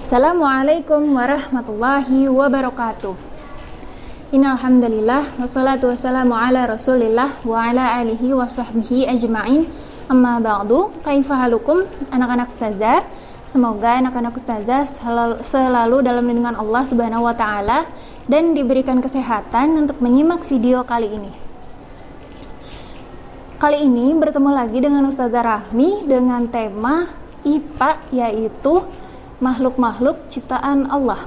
Assalamualaikum warahmatullahi wabarakatuh. Innal hamdalillah wassalatu wassalamu ala Rasulillah wa ala alihi wa sahbihi ajma'in. Amma ba'du, kaifa halukum anak-anak ustazah? Semoga anak-anak ustazah selalu dalam lindungan Allah Subhanahu wa taala dan diberikan kesehatan untuk menyimak video kali ini. Kali ini bertemu lagi dengan Ustazah Rahmi dengan tema IPA, yaitu makhluk-makhluk ciptaan Allah.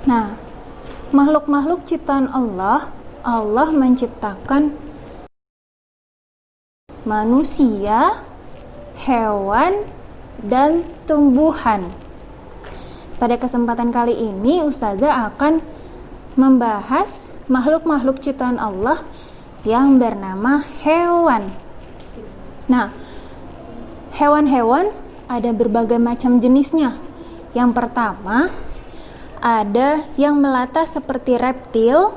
Nah, makhluk-makhluk ciptaan Allah menciptakan manusia, hewan, dan tumbuhan. Pada kesempatan kali ini, Ustazah akan membahas makhluk-makhluk ciptaan Allah yang bernama hewan. Nah, hewan-hewan ada berbagai macam jenisnya. Yang pertama, ada yang melata seperti reptil,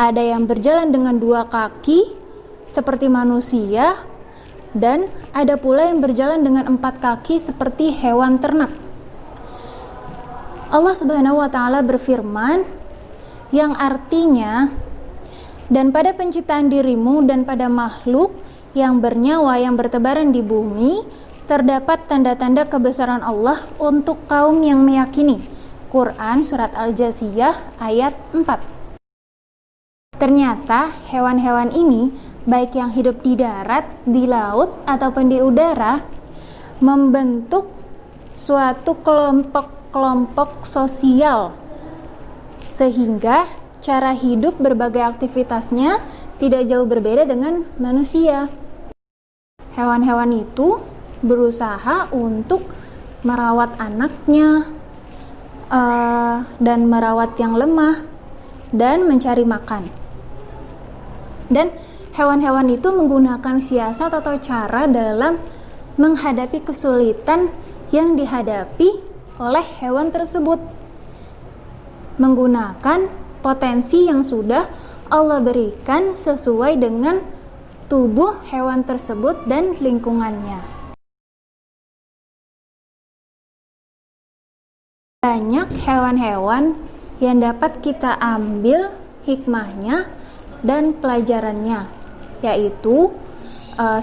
ada yang berjalan dengan dua kaki seperti manusia, dan ada pula yang berjalan dengan empat kaki seperti hewan ternak. Allah Subhanahu wa taala berfirman yang artinya, dan pada penciptaan dirimu dan pada makhluk yang bernyawa yang bertebaran di bumi terdapat tanda-tanda kebesaran Allah untuk kaum yang meyakini. Quran Surat Al-Jasiyah ayat 4. Ternyata hewan-hewan ini, baik yang hidup di darat, di laut, ataupun di udara, membentuk suatu kelompok-kelompok sosial, sehingga cara hidup berbagai aktivitasnya tidak jauh berbeda dengan manusia. Hewan-hewan itu berusaha untuk merawat anaknya dan merawat yang lemah dan mencari makan. Dan hewan-hewan itu menggunakan siasat atau cara dalam menghadapi kesulitan yang dihadapi oleh hewan tersebut, menggunakan potensi yang sudah Allah berikan sesuai dengan tubuh hewan tersebut dan lingkungannya. Banyak hewan-hewan yang dapat kita ambil hikmahnya dan pelajarannya, yaitu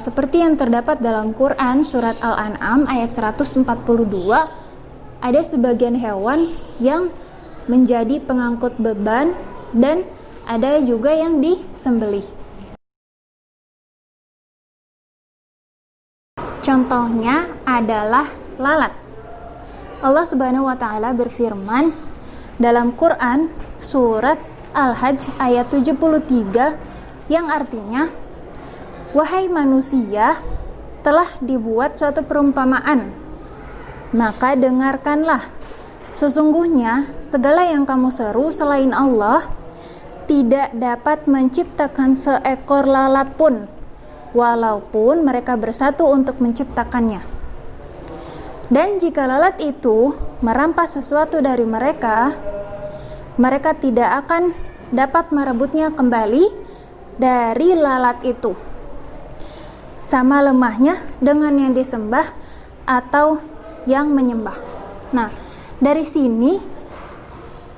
seperti yang terdapat dalam Quran Surat Al-An'am ayat 142, ada sebagian hewan yang menjadi pengangkut beban dan ada juga yang disembelih. Contohnya adalah lalat. Allah Subhanahu wa taala berfirman dalam Quran Surat Al-Hajj ayat 73 yang artinya, wahai manusia, telah dibuat suatu perumpamaan, maka dengarkanlah. Sesungguhnya segala yang kamu seru selain Allah tidak dapat menciptakan seekor lalat pun, walaupun mereka bersatu untuk menciptakannya. Dan jika lalat itu merampas sesuatu dari mereka, mereka tidak akan dapat merebutnya kembali dari lalat itu. Sama lemahnya dengan yang disembah atau yang menyembah. Nah, dari sini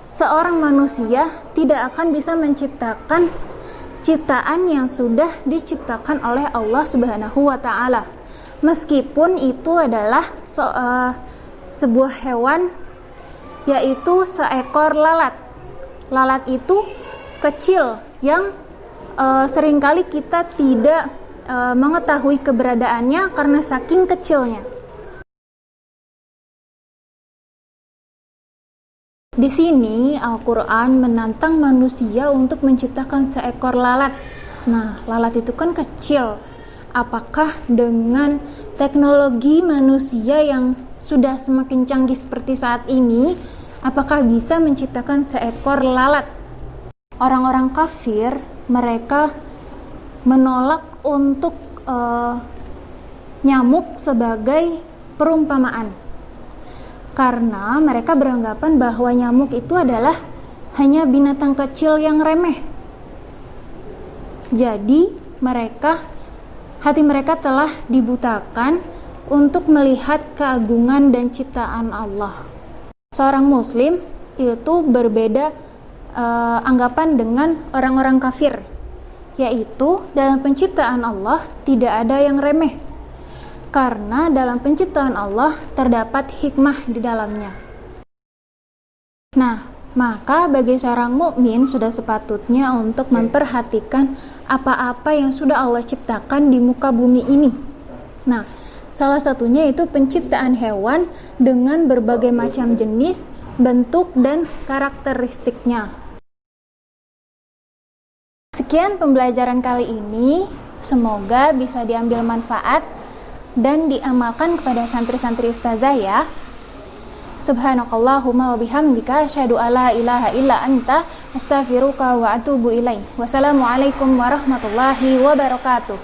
seorang manusia tidak akan bisa menciptakan ciptaan yang sudah diciptakan oleh Allah Subhanahu wa taala. Meskipun itu adalah sebuah hewan, yaitu seekor lalat. Lalat itu kecil yang seringkali kita tidak mengetahui keberadaannya karena saking kecilnya. Di sini Al-Quran menantang manusia untuk menciptakan seekor lalat. Nah, lalat itu kan kecil. Apakah dengan teknologi manusia yang sudah semakin canggih seperti saat ini, apakah bisa menciptakan seekor lalat? Orang-orang kafir, mereka menolak untuk nyamuk sebagai perumpamaan, karena mereka beranggapan bahwa nyamuk itu adalah hanya binatang kecil yang remeh. Jadi hati mereka telah dibutakan untuk melihat keagungan dan ciptaan Allah. Seorang muslim itu berbeda anggapan dengan orang-orang kafir, yaitu dalam penciptaan Allah tidak ada yang remeh, karena dalam penciptaan Allah terdapat hikmah di dalamnya. Nah, maka bagi seorang mukmin sudah sepatutnya untuk memperhatikan apa-apa yang sudah Allah ciptakan di muka bumi ini. Nah, salah satunya itu penciptaan hewan dengan berbagai macam jenis, bentuk, dan karakteristiknya. Sekian pembelajaran kali ini, semoga bisa diambil manfaat dan diamalkan kepada santri-santri ustazah ya. Subhanakallahumma wa bihamdika asyhadu alla ilaha illa anta astaghfiruka wa atubu ilaik. Wassalamualaikum warahmatullahi wabarakatuh.